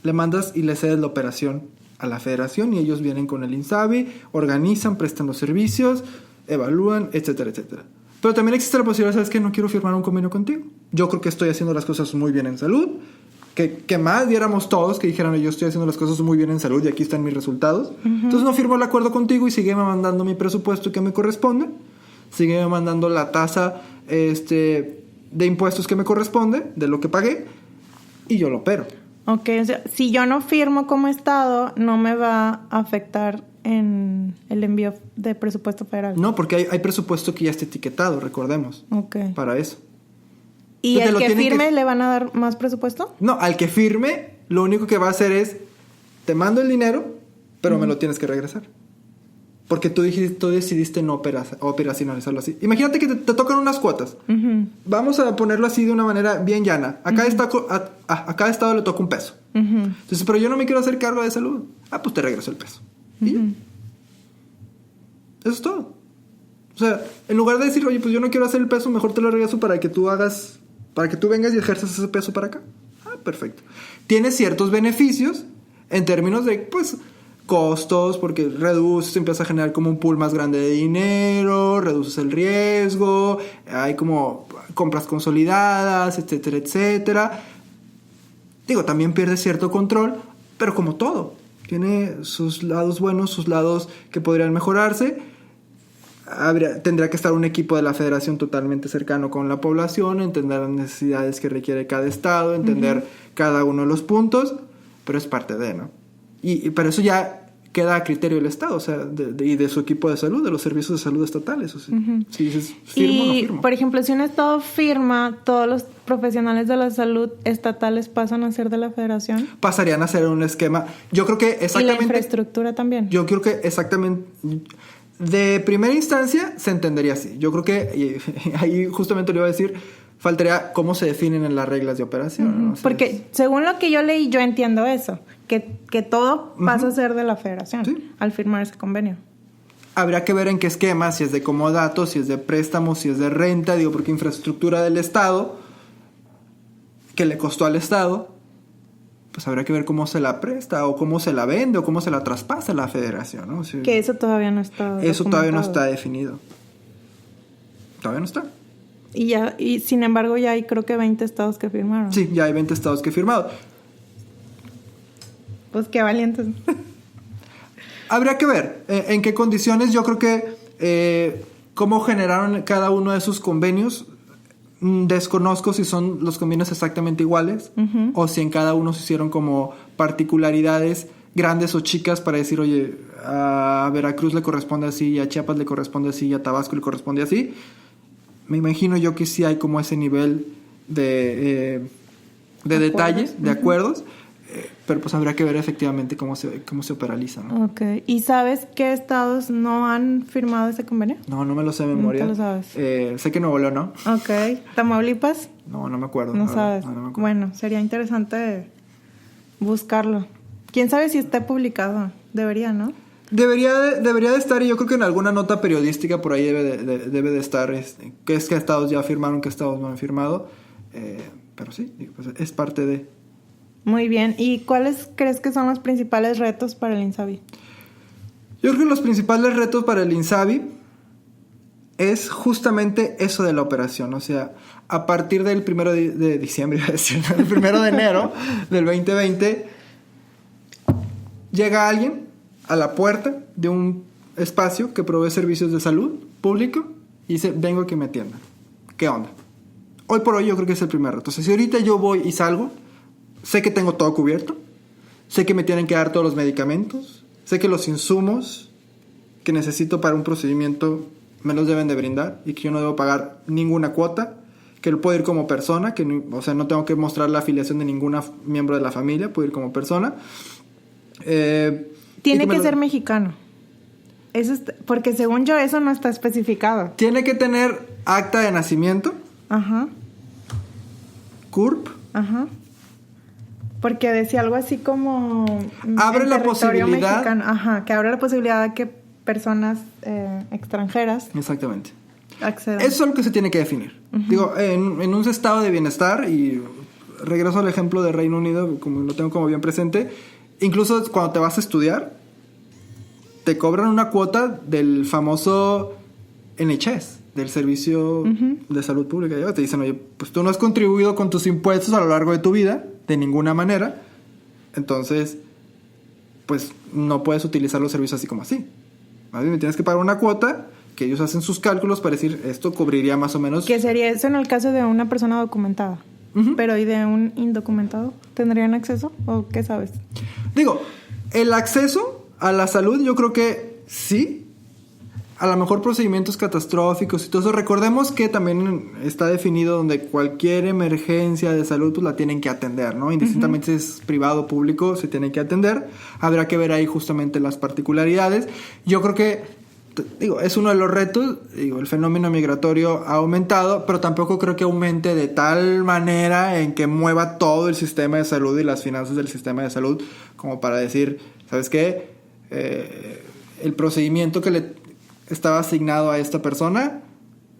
le mandas y le cedes la operación a la federación y ellos vienen con el INSABI, organizan, prestan los servicios, evalúan, etcétera, etcétera. Pero también existe la posibilidad, ¿sabes qué? No quiero firmar un convenio contigo. Yo creo que estoy haciendo las cosas muy bien en salud. Que más diéramos todos que dijeran, yo estoy haciendo las cosas muy bien en salud y aquí están mis resultados. Uh-huh. Entonces no firmo el acuerdo contigo y sigue mandando mi presupuesto que me corresponde. Sigue mandando la tasa de impuestos que me corresponde, de lo que pagué, y yo lo opero. Ok, o sea, si yo no firmo como estado, no me va a afectar en el envío de presupuesto federal. No, porque hay presupuesto que ya está etiquetado, recordemos. Okay. Para eso. ¿Y al que firme le van a dar más presupuesto? No, al que firme, lo único que va a hacer es, te mando el dinero, pero uh-huh, me lo tienes que regresar. Porque tú decidiste no operacionalizarlo así. Imagínate que te tocan unas cuotas. Uh-huh. Vamos a ponerlo así de una manera bien llana. A cada estado le toca un peso. Uh-huh. Entonces, pero yo no me quiero hacer cargo de salud. Pues te regreso el peso. Uh-huh. Y ya. Eso es todo. O sea, en lugar de decir, oye, pues yo no quiero hacer el peso, mejor te lo regreso para que tú vengas y ejerzas ese peso para acá. Perfecto. Tiene ciertos beneficios en términos de, pues, costos, porque reduces, empiezas a generar como un pool más grande de dinero, reduces el riesgo, hay como compras consolidadas, etcétera, etcétera. Digo, también pierdes cierto control, pero como todo, tiene sus lados buenos, sus lados que podrían mejorarse. Tendría que estar un equipo de la federación totalmente cercano con la población, entender las necesidades que requiere cada estado, entender uh-huh, cada uno de los puntos, pero es parte de, ¿no? Pero eso ya queda a criterio del estado, o sea, y de su equipo de salud, de los servicios de salud estatales. O sea, uh-huh, si dices, ¿firmo o no firmo? Por ejemplo, si un estado firma, todos los profesionales de la salud estatales pasan a ser de la federación. Pasarían a ser un esquema. Yo creo que exactamente. Y la infraestructura también. Yo creo que exactamente. De primera instancia se entendería así. Yo creo que, y ahí justamente le iba a decir, faltaría cómo se definen en las reglas de operación. Uh-huh. ¿No? O sea, porque según lo que yo leí, yo entiendo eso, que todo pasa uh-huh, a ser de la federación, ¿sí?, al firmar ese convenio. Habría que ver en qué esquema, si es de comodato, si es de préstamo, si es de renta, digo, porque infraestructura del estado, que le costó al estado, pues habría que ver cómo se la presta o cómo se la vende o cómo se la traspasa a la federación, ¿no? O sea, que eso todavía no está Eso todavía no está definido. Todavía no está. Y sin embargo ya hay creo que 20 estados que firmaron. Sí, ya hay 20 estados que firmaron. Pues qué valientes. Habría que ver en qué condiciones. Yo creo que cómo generaron cada uno de esos convenios. Desconozco si son los convenios exactamente iguales uh-huh, o si en cada uno se hicieron como particularidades grandes o chicas para decir, oye, a Veracruz le corresponde así, a Chiapas le corresponde así, a Tabasco le corresponde así. Me imagino yo que sí hay como ese nivel de detalle, de acuerdos. Pero pues habría que ver efectivamente cómo se operaliza, ¿no? Ok. ¿Y sabes qué estados no han firmado ese convenio? No me lo sé de memoria. No te lo sabes. Sé que Nuevo León, ¿no? Ok. ¿Tamaulipas? No me acuerdo. No sabes. No me acuerdo. Bueno, sería interesante buscarlo. ¿Quién sabe si está publicado? Debería, ¿no? Debería de estar, y yo creo que en alguna nota periodística por ahí debe de estar, qué estados ya firmaron, qué estados no han firmado. Pero sí, pues es parte de... Muy bien. ¿Y cuáles crees que son los principales retos para el INSABI? Yo creo que los principales retos para el INSABI es justamente eso de la operación. O sea, a partir del 1 de diciembre, el 1 de enero del 2020, llega alguien a la puerta de un espacio que provee servicios de salud público y dice, vengo a que me atiendan. ¿Qué onda? Hoy por hoy yo creo que es el primer reto. O sea, si ahorita yo voy y salgo, sé que tengo todo cubierto, sé que me tienen que dar todos los medicamentos, sé que los insumos que necesito para un procedimiento me los deben de brindar y que yo no debo pagar ninguna cuota, que lo puedo ir como persona, o sea, no tengo que mostrar la afiliación de ningún miembro de la familia, puedo ir como persona. Tiene que ser mexicano. Eso porque según yo eso no está especificado. Tiene que tener acta de nacimiento. Ajá. CURP. Ajá. Porque decía algo así como... Abre la posibilidad... mexicano. Ajá, que abre la posibilidad de que personas extranjeras... Exactamente. Accedan. Eso es algo que se tiene que definir. Uh-huh. Digo, en un estado de bienestar, y regreso al ejemplo de Reino Unido, como lo tengo como bien presente, incluso cuando te vas a estudiar, te cobran una cuota del famoso NHS, del Servicio de Salud Pública. Y te dicen, oye, pues tú no has contribuido con tus impuestos a lo largo de tu vida, de ninguna manera, entonces, pues no puedes utilizar los servicios así como así. Más bien me tienes que pagar una cuota que ellos hacen sus cálculos para decir, esto cubriría más o menos... ¿Qué sería eso en el caso de una persona documentada? Uh-huh. Pero ¿y de un indocumentado? ¿Tendrían acceso? ¿O qué sabes? Digo, el acceso a la salud yo creo que sí. A lo mejor procedimientos catastróficos y todo eso. Recordemos que también está definido donde cualquier emergencia de salud pues la tienen que atender, ¿no? Indistintamente si es privado o público, se tienen que atender. Habrá que ver ahí justamente las particularidades. Yo creo que, digo, es uno de los retos. Digo, el fenómeno migratorio ha aumentado, pero tampoco creo que aumente de tal manera en que mueva todo el sistema de salud y las finanzas del sistema de salud como para decir, ¿sabes qué? El procedimiento que le estaba asignado a esta persona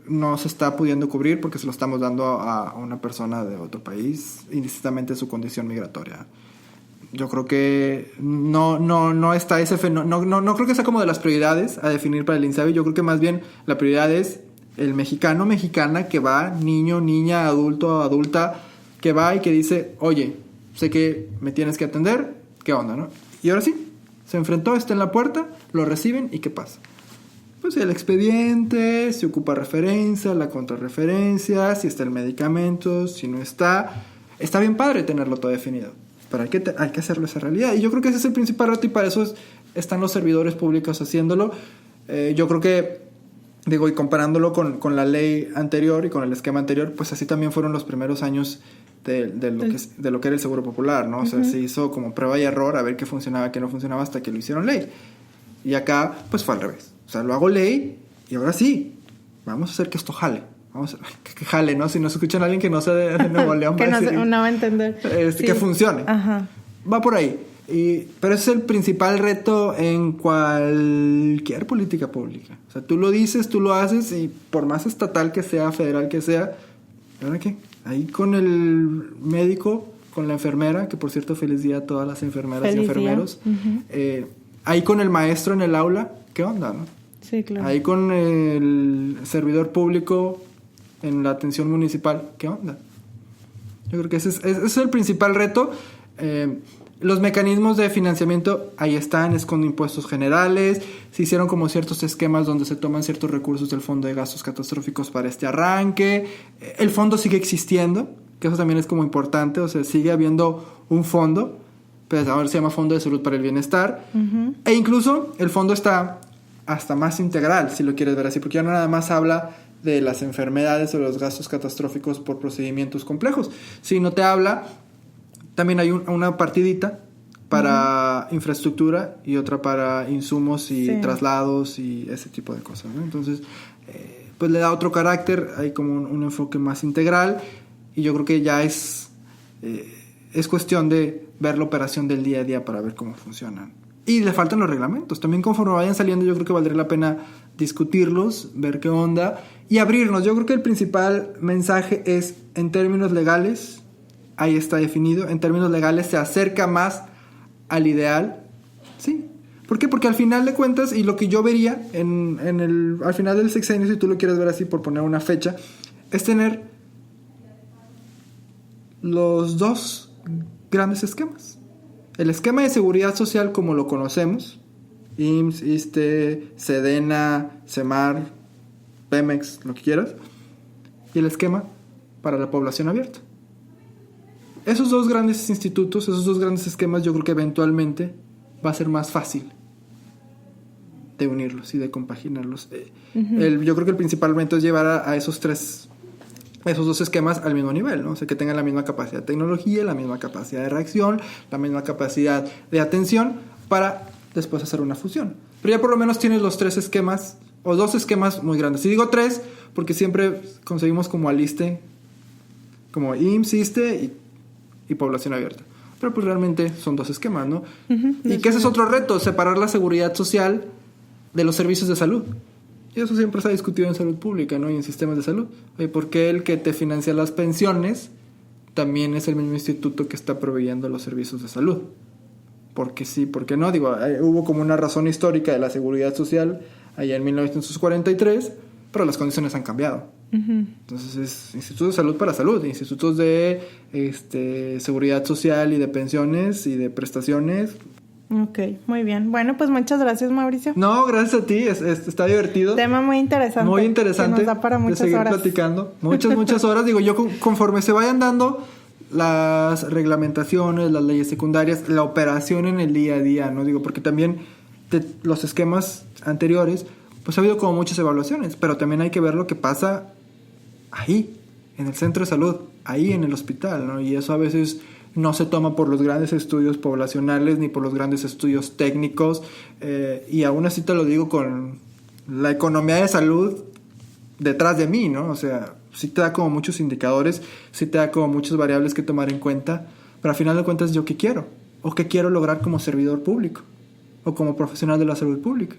no se está pudiendo cubrir porque se lo estamos dando a una persona de otro país, indistintamente de su condición migratoria. Yo creo que no está ese fenómeno, no creo que sea como de las prioridades a definir para el INSABI. Yo creo que más bien la prioridad es el mexicano, mexicana que va, niño, niña, adulto, adulta, que va y que dice, oye, sé que me tienes que atender, ¿qué onda, no? Y ahora sí, se enfrentó, está en la puerta, lo reciben y ¿qué pasa? Pues el expediente, si ocupa referencia, la contrarreferencia, si está el medicamento, si no está. Está bien padre tenerlo todo definido, pero hay que hacerlo esa realidad. Y yo creo que ese es el principal reto y para eso están los servidores públicos haciéndolo. Yo creo que, digo, y comparándolo con la ley anterior y con el esquema anterior, pues así también fueron los primeros años de lo que era el Seguro Popular, ¿no? O sea, se hizo como prueba y error a ver qué funcionaba, qué no funcionaba hasta que lo hicieron ley. Y acá, pues fue al revés. O sea, lo hago ley y ahora sí, vamos a hacer que esto jale. Vamos a que jale, ¿no? Si nos escuchan a alguien que no sea de Nuevo León, que no va a entender. Sí. Que funcione. Ajá. Va por ahí. Pero ese es el principal reto en cualquier política pública. O sea, tú lo dices, tú lo haces y por más estatal que sea, federal que sea, ¿ahora qué? Ahí con el médico, con la enfermera, que por cierto, feliz día a todas las enfermeras y enfermeros. Ahí con el maestro en el aula, ¿qué onda, no? Sí, claro. Ahí con el servidor público en la atención municipal, ¿qué onda? Yo creo que ese es el principal reto. Los mecanismos de financiamiento ahí están, es con impuestos generales. Se hicieron como ciertos esquemas donde se toman ciertos recursos del Fondo de Gastos Catastróficos para este arranque. El fondo sigue existiendo, que eso también es como importante. O sea, sigue habiendo un fondo, pues ahora se llama Fondo de Salud para el Bienestar. E incluso el fondo está hasta más integral, si lo quieres ver así, porque ya no nada más habla de las enfermedades o los gastos catastróficos por procedimientos complejos, sino te habla también hay una partidita para infraestructura y otra para insumos y traslados y ese tipo de cosas, ¿no? Entonces, pues le da otro carácter, hay como un enfoque más integral y yo creo que ya es cuestión de ver la operación del día a día para ver cómo funcionan. Y le faltan los reglamentos. También conforme vayan saliendo yo creo que valdría la pena discutirlos, ver qué onda y abrirnos. Yo creo que el principal mensaje es en términos legales, ahí está definido, en términos legales se acerca más al ideal, ¿sí? ¿Por qué? Porque al final de cuentas, y lo que yo vería al final del sexenio, si tú lo quieres ver así por poner una fecha, es tener los dos grandes esquemas. El esquema de seguridad social como lo conocemos, IMSS, ISSSTE, SEDENA, SEMAR, Pemex, lo que quieras, y el esquema para la población abierta. Esos dos grandes institutos, esos dos grandes esquemas, yo creo que eventualmente va a ser más fácil de unirlos y de compaginarlos. Yo creo que el principal reto es llevar a esos dos esquemas al mismo nivel, ¿no? O sea, que tengan la misma capacidad de tecnología, la misma capacidad de reacción, la misma capacidad de atención para después hacer una fusión. Pero ya por lo menos tienes los tres esquemas, o dos esquemas muy grandes. Y digo tres, porque siempre conseguimos como al ISSSTE, como IMSS, ISSSTE y población abierta. Pero pues realmente son dos esquemas, ¿no? Y que ese es otro reto, separar la seguridad social de los servicios de salud. Y eso siempre se ha discutido en salud pública, ¿no? Y en sistemas de salud. Oye, ¿por qué el que te financia las pensiones también es el mismo instituto que está proveyendo los servicios de salud? Porque sí, porque no. Digo, hubo como una razón histórica de la seguridad social allá en 1943, pero las condiciones han cambiado. Entonces es institutos de salud para salud, institutos de seguridad social y de pensiones y de prestaciones. Ok, muy bien. Bueno, pues muchas gracias, Mauricio. No, gracias a ti, está divertido. Tema muy interesante. Muy interesante. Que nos da para muchas de seguir horas. Platicando. Muchas horas. Digo, yo conforme se vayan dando las reglamentaciones, las leyes secundarias, la operación en el día a día, ¿no? Digo, porque también los esquemas anteriores, pues ha habido como muchas evaluaciones, pero también hay que ver lo que pasa ahí, en el centro de salud, ahí en el hospital, ¿no? Y eso a veces no se toma por los grandes estudios poblacionales ni por los grandes estudios técnicos, y aún así te lo digo con la economía de salud detrás de mí, ¿no? O sea, sí te da como muchos indicadores, sí te da como muchas variables que tomar en cuenta, pero al final de cuentas, ¿yo qué quiero? ¿O qué quiero lograr como servidor público? ¿O como profesional de la salud pública?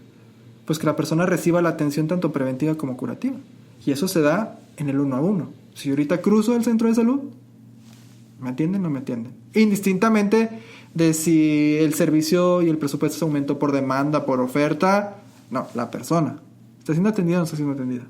Pues que la persona reciba la atención tanto preventiva como curativa. Y eso se da en el 1 a 1. Si yo ahorita cruzo el centro de salud, ¿me atienden o no me atienden? Indistintamente de si el servicio y el presupuesto se aumentó por demanda, por oferta, no, la persona. ¿Está siendo atendida o no está siendo atendida?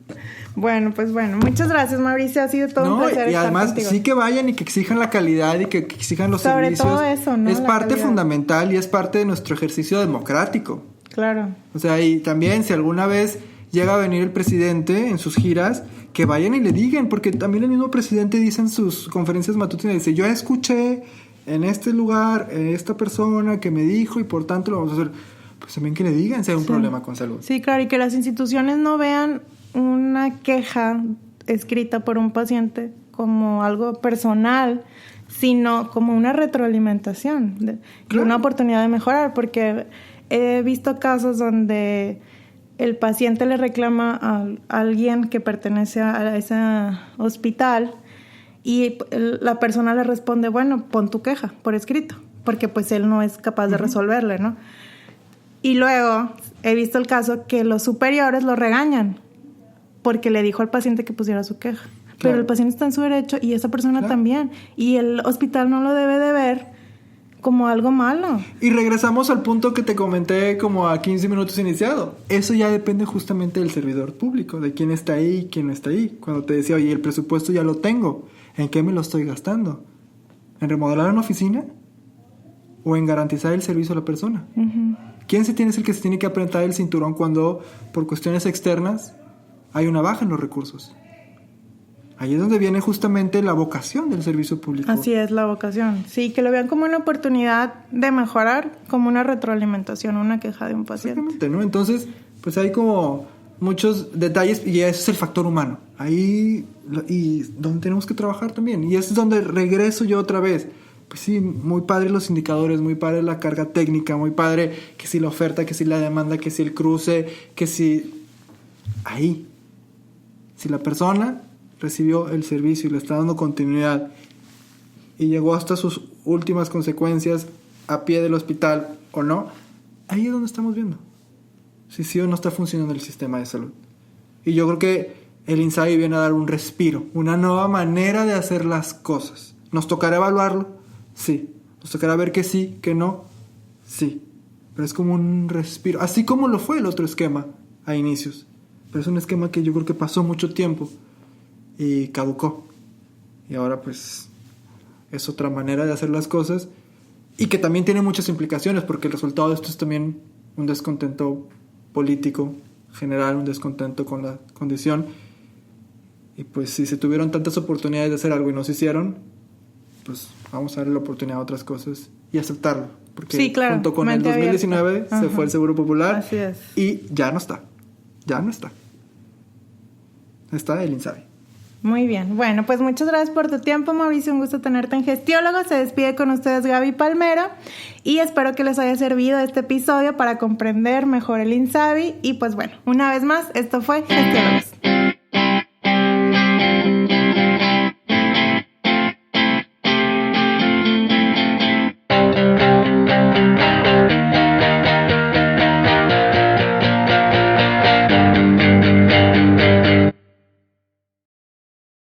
Bueno, pues bueno, muchas gracias, Mauricio, ha sido todo un placer. Y estar además contigo. Sí que vayan y que exijan la calidad y que exijan los Sobre servicios. todo eso, ¿no? Es La parte calidad. fundamental y es parte de nuestro ejercicio democrático. Claro. O sea, y también si alguna vez llega a venir el presidente en sus giras, que vayan y le digan, porque también el mismo presidente dice en sus conferencias matutinas, dice, yo escuché en este lugar esta persona que me dijo y por tanto lo vamos a hacer. Pues también que le digan si hay un problema con salud. Sí, claro, y que las instituciones no vean una queja escrita por un paciente como algo personal, sino como una retroalimentación, Claro. Una oportunidad de mejorar, porque he visto casos donde el paciente le reclama a alguien que pertenece a ese hospital y la persona le responde, bueno, pon tu queja por escrito, porque pues él no es capaz de resolverle, ¿no? Y luego he visto el caso que los superiores lo regañan porque le dijo al paciente que pusiera su queja. Claro. Pero el paciente está en su derecho y esa persona también. Y el hospital no lo debe de ver como algo malo. Y regresamos al punto que te comenté como a 15 minutos iniciado. Eso ya depende justamente del servidor público, de quién está ahí y quién no está ahí. Cuando te decía, oye, el presupuesto ya lo tengo, ¿en qué me lo estoy gastando? ¿En remodelar una oficina? ¿O en garantizar el servicio a la persona? ¿Quién es el que se tiene que apretar el cinturón cuando, por cuestiones externas, hay una baja en los recursos? Ahí es donde viene justamente la vocación del servicio público. Así es, la vocación. Sí, que lo vean como una oportunidad de mejorar, como una retroalimentación, una queja de un paciente. Exactamente, ¿no? Entonces, pues hay como muchos detalles y ese es el factor humano. Ahí y donde tenemos que trabajar también. Y es donde regreso yo otra vez. pues sí, muy padre los indicadores, muy padre la carga técnica, muy padre que si la oferta, que si la demanda, que si el cruce, que si... Ahí. Si la persona recibió el servicio y le está dando continuidad y llegó hasta sus últimas consecuencias a pie del hospital o no, ahí es donde estamos viendo si sí o no está funcionando el sistema de salud. Y yo creo que el INSABI viene a dar un respiro, una nueva manera de hacer las cosas. ¿Nos tocará evaluarlo? Sí. ¿Nos tocará ver que sí, que no? Sí. Pero es como un respiro, así como lo fue el otro esquema a inicios. Pero es un esquema que yo creo que pasó mucho tiempo y caducó. Y ahora pues es otra manera de hacer las cosas y que también tiene muchas implicaciones, porque el resultado de esto es también un descontento político general, un descontento con la condición. Y pues si se tuvieron tantas oportunidades de hacer algo y no se hicieron, pues vamos a darle la oportunidad a otras cosas y aceptarlo. Porque sí, claro, junto con el 2019 se fue el Seguro Popular. Así es. Y ya no está. Ya no está. Está el INSABI. Muy bien. Bueno, pues muchas gracias por tu tiempo, Mauricio. Un gusto tenerte en Gestiólogo. Se despide con ustedes Gaby Palmero y espero que les haya servido este episodio para comprender mejor el INSABI. Y pues bueno, una vez más, esto fue Gestiólogos.